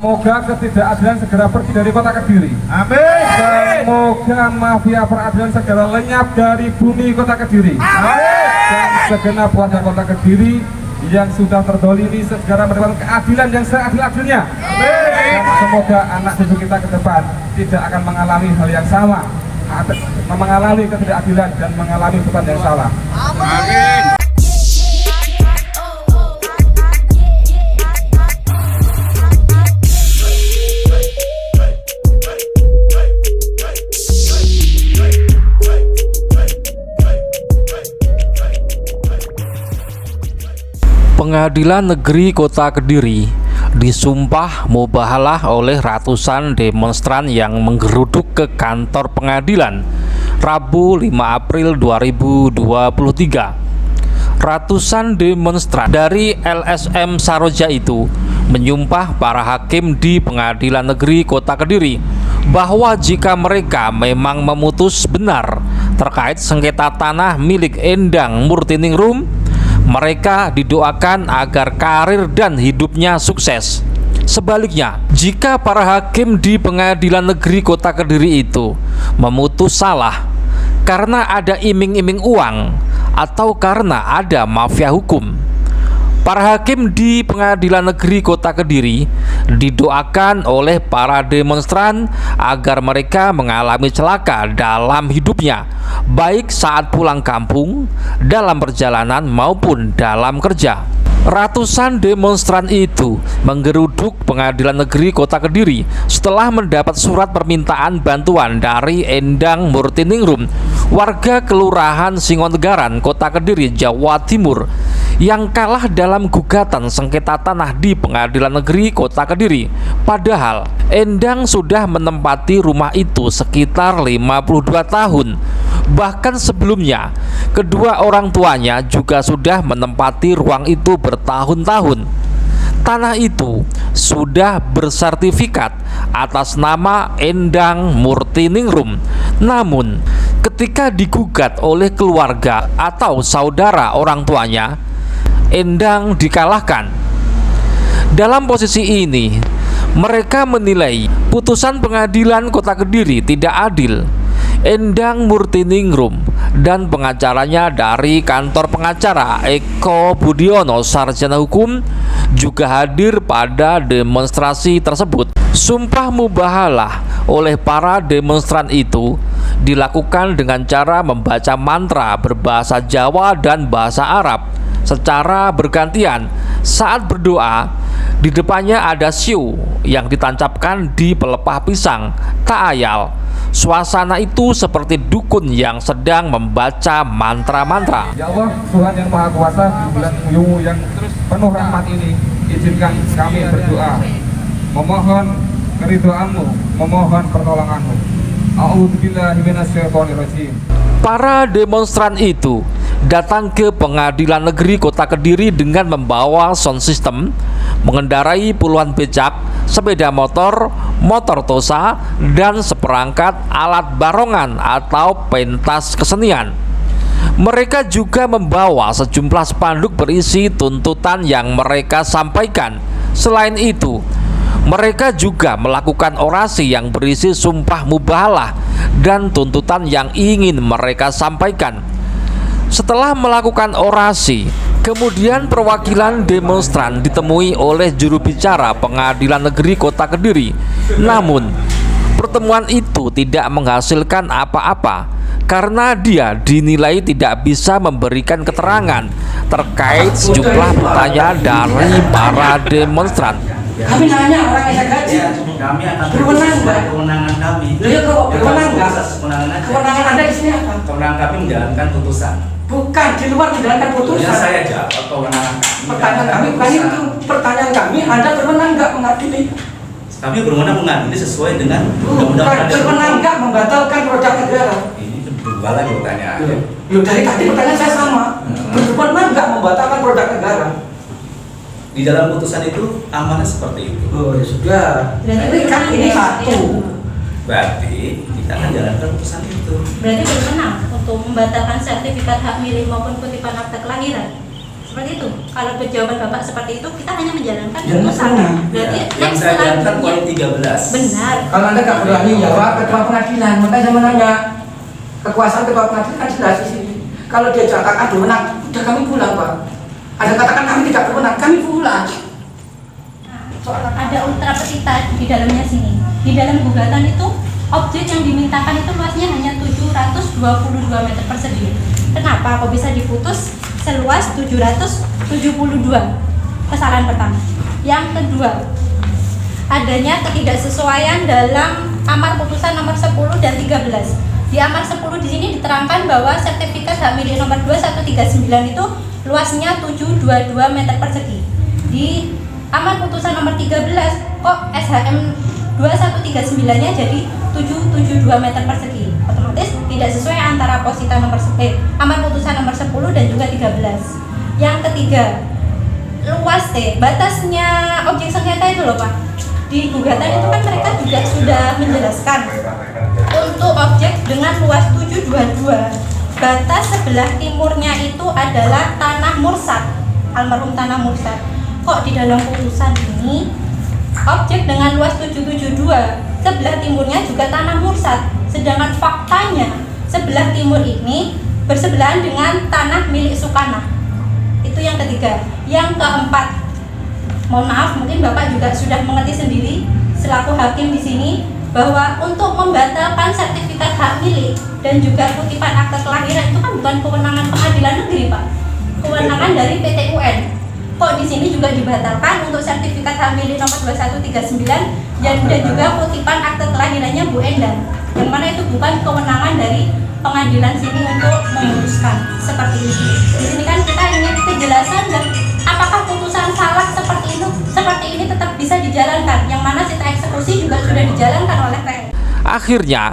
Semoga ketidakadilan segera pergi dari kota Kediri. Amin. Semoga mafia peradilan segera lenyap dari bumi kota Kediri. Amin. Dan segenap warga kota Kediri yang sudah terdolimi segera mendapatkan keadilan yang seadil-adilnya. Dan semoga anak cucu kita ke depan tidak akan mengalami hal yang sama, mengalami ketidakadilan dan mengalami beban yang salah. Amin. Pengadilan Negeri Kota Kediri disumpah mubahalah oleh ratusan demonstran yang menggeruduk ke kantor pengadilan Rabu 5 April 2023. Ratusan demonstran dari LSM Saroja itu menyumpah para hakim di Pengadilan Negeri Kota Kediri bahwa jika mereka memang memutus benar terkait sengketa tanah milik Endang Murtiningrum, mereka didoakan agar karir dan hidupnya sukses. Sebaliknya, jika para hakim di Pengadilan Negeri Kota Kediri itu memutus salah karena ada iming-iming uang atau karena ada mafia hukum, para hakim di Pengadilan Negeri Kota Kediri didoakan oleh para demonstran agar mereka mengalami celaka dalam hidupnya, baik saat pulang kampung, dalam perjalanan maupun dalam kerja. Ratusan demonstran itu menggeruduk Pengadilan Negeri Kota Kediri setelah mendapat surat permintaan bantuan dari Endang Murtiningrum, warga Kelurahan Singonegaran, Kota Kediri, Jawa Timur, yang kalah dalam gugatan sengketa tanah di Pengadilan Negeri Kota Kediri. Padahal Endang sudah menempati rumah itu sekitar 52 tahun. Bahkan sebelumnya, kedua orang tuanya juga sudah menempati ruang itu bertahun-tahun. Tanah itu sudah bersertifikat atas nama Endang Murtiningrum. Namun, ketika digugat oleh keluarga atau saudara orang tuanya, Endang dikalahkan. Dalam posisi ini, mereka menilai putusan Pengadilan Kota Kediri tidak adil. Endang Murtiningrum dan pengacaranya dari kantor pengacara Eko Budiono Sarjana Hukum juga hadir pada demonstrasi tersebut. Sumpah mubahalah oleh para demonstran itu dilakukan dengan cara membaca mantra berbahasa Jawa dan bahasa Arab secara bergantian. Saat berdoa, di depannya ada siu yang ditancapkan di pelepah pisang. Tak ayal, suasana itu seperti dukun yang sedang membaca mantra-mantra. Ya Allah, Tuhan yang Maha Kuasa, di bulan Yuwu yang penuh rahmat ini, izinkan kami berdoa, memohon keridhaan-Mu, memohon pertolongan-Mu. A'udzubillahi minasyaitonirrajim. Para demonstran itu datang ke Pengadilan Negeri Kota Kediri dengan membawa sound system, mengendarai puluhan becak, sepeda motor, motor tosa, dan seperangkat alat barongan atau pentas kesenian. Mereka juga membawa sejumlah spanduk berisi tuntutan yang mereka sampaikan. Selain itu, mereka juga melakukan orasi yang berisi sumpah mubahalah dan tuntutan yang ingin mereka sampaikan. Setelah melakukan orasi, kemudian perwakilan demonstran ditemui oleh juru bicara Pengadilan Negeri Kota Kediri. Namun, pertemuan itu tidak menghasilkan apa-apa karena dia dinilai tidak bisa memberikan keterangan terkait sejumlah pertanyaan dari para demonstran. Kami nanya orang yang gaji, kami akan berwenang nggak? Kewenangan kami. Lihat kok berwenang nggak? Kewenangan Anda di sini apa? Kewenangan kami menjalankan putusan. Bukan di luar menjalankan putusan. Ya saya jawab kewenangan kami. Pertanyaan kami bukan itu. Pertanyaan kami, Anda berwenang nggak mengadili? Kami berwenang mengadili sesuai dengan Bukan berwenang nggak membatalkan produk negara? Ini berubah lagi pertanyaannya. Loh, dari tadi pertanyaan saya sama. Berwenang nggak membatalkan produk negara? Di dalam putusan itu amanah seperti itu. Oh ya sudah. Ini kan ini satu. Berarti kita akan jalankan putusan itu. Berarti berwenang untuk membatalkan sertifikat hak milik maupun kutipan akta kelahiran. Seperti itu. Kalau jawaban Bapak seperti itu, kita hanya menjalankan Jalan putusan. sana. Berarti Ya, yang saya jalankan poin 13. Benar. Kalau Anda nggak berani jawab ketua pengadilan, maka saya menanya kekuasaan ketua pengadilan kan jelas di sini. Kalau dia katakan berwenang, udah kami pulang Pak. Ada katakan kami tidak berwenang, kami pulang. Ada ultra petita di dalamnya sini. Di dalam gugatan itu objek yang dimintakan itu luasnya hanya 722 meter persegi. Kenapa kok bisa diputus seluas 772? Kesalahan pertama. Yang kedua, adanya ketidaksesuaian dalam amar putusan nomor 10 dan 13. Di amar 10 di sini diterangkan bahwa sertifikat hak milik nomor 2139 itu luasnya 722 meter persegi. Di amar putusan nomor 13 kok SHM 2139-nya jadi 772 meter persegi. Otomatis tidak sesuai antara posita nomor amar putusan nomor 10 dan juga 13. Yang ketiga, luas batasnya objek sengketa itu loh Pak. Di gugatan itu kan mereka juga sudah menjelaskan untuk objek dengan luas 722, batas sebelah timurnya itu adalah tanah Mursat, almarhum tanah Mursat. Kok di dalam putusan ini objek dengan luas 772 sebelah timurnya juga tanah Mursat, sedangkan faktanya sebelah timur ini bersebelahan dengan tanah milik Sukanah. Itu yang ketiga. Yang keempat, mohon maaf, mungkin Bapak juga sudah mengerti sendiri selaku hakim di sini bahwa untuk membatalkan sertifikat hak milik dan juga kutipan akte kelahiran itu kan bukan kewenangan pengadilan negeri Pak, kewenangan dari PT UN. Kok di sini juga dibatalkan untuk sertifikat hak milik nomor 2139 dan juga kutipan akte kelahirannya Bu Endang, yang mana itu bukan kewenangan dari pengadilan sini untuk memutuskan seperti itu. Di sini kan kita ingin kejelasan dan apakah putusan salah seperti ini tetap bisa dijalankan, yang mana sita eksekusi juga sudah dijalankan oleh TNI. Akhirnya,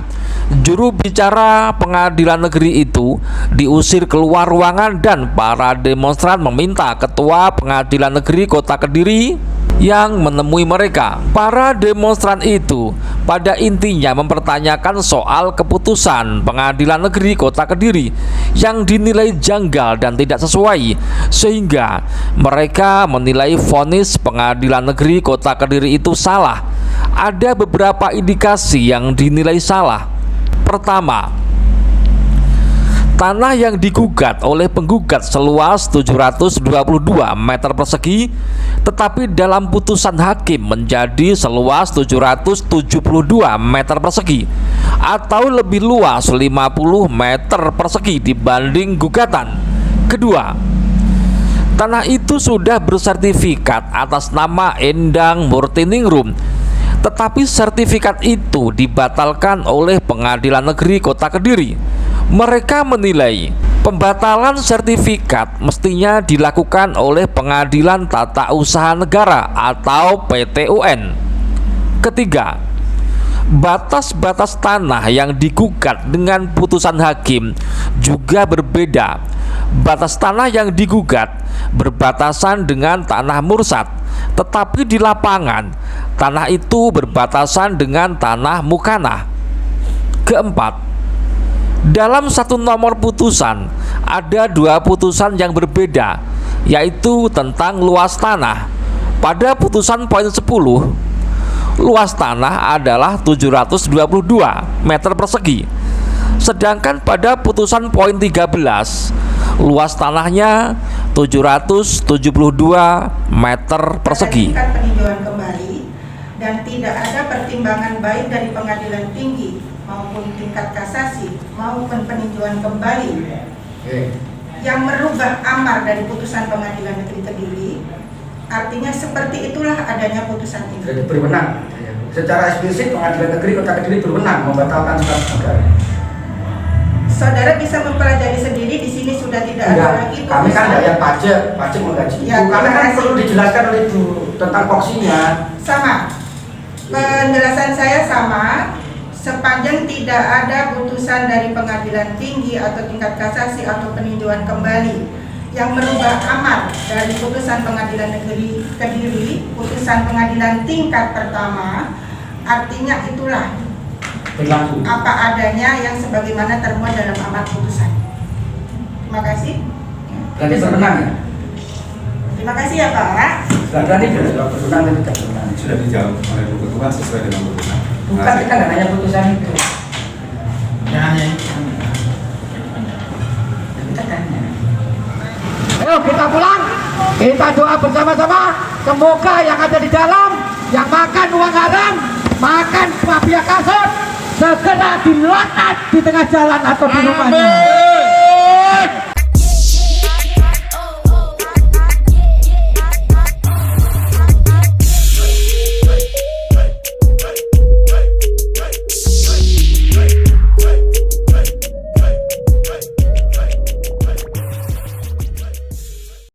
juru bicara pengadilan negeri itu diusir keluar ruangan dan para demonstran meminta ketua pengadilan negeri Kota Kediri yang menemui mereka. Para demonstran itu pada intinya mempertanyakan soal keputusan pengadilan negeri Kota Kediri yang dinilai janggal dan tidak sesuai, sehingga mereka menilai vonis pengadilan negeri Kota Kediri itu salah. Ada beberapa indikasi yang dinilai salah. Pertama, tanah yang digugat oleh penggugat seluas 722 meter persegi, tetapi dalam putusan hakim menjadi seluas 772 meter persegi atau lebih luas 50 meter persegi dibanding gugatan. Kedua, tanah itu sudah bersertifikat atas nama Endang Murtiningrum, tetapi sertifikat itu dibatalkan oleh Pengadilan Negeri Kota Kediri. Mereka menilai pembatalan sertifikat mestinya dilakukan oleh Pengadilan Tata Usaha Negara atau PT-UN. Ketiga, batas-batas tanah yang digugat dengan putusan hakim juga berbeda. Batas tanah yang digugat berbatasan dengan tanah Mursat, tetapi di lapangan tanah itu berbatasan dengan tanah Mukanah. Keempat, dalam satu nomor putusan ada dua putusan yang berbeda, yaitu tentang luas tanah. Pada putusan poin 10, luas tanah adalah 722 meter persegi, sedangkan pada putusan poin 13 luas tanahnya 772 meter persegi. Tingkat peninjauan kembali dan tidak ada pertimbangan baik dari pengadilan tinggi maupun tingkat kasasi maupun peninjauan kembali yang merubah amar dari putusan pengadilan negeri Kediri. Artinya seperti itulah adanya putusan ini. Jadi berwenang. Secara eksplisit pengadilan negeri Kota Kediri berwenang membatalkan status negara. Saudara bisa mempelajari sendiri, di sini sudah tidak ada lagi. Kami kan tidak yang pajak menggaji. Ya, Kami kan perlu dijelaskan oleh Ibu tentang voksinya. Sama. Penjelasan saya sama. Sepanjang tidak ada putusan dari pengadilan tinggi atau tingkat kasasi atau peninjauan kembali yang merubah amar dari putusan pengadilan negeri Kediri, putusan pengadilan tingkat pertama, artinya itulah Berlaku. apa adanya yang sebagaimana termuat dalam amar putusan. Terima kasih. Berarti berwenang ya? Terima kasih ya Pak. Sudah berani sudah putusan dan tidak berani. Sudah dijawab oleh Bu Ketua sesuai dengan putusan. Bukan kita nggak hanya putusan itu. Ya hanya itu. Kita tanya. Ayo kita pulang, kita doa bersama-sama. Semoga yang ada di dalam, yang makan uang haram, makan mafia kasut, segera dilaknat di tengah jalan atau di rumahnya.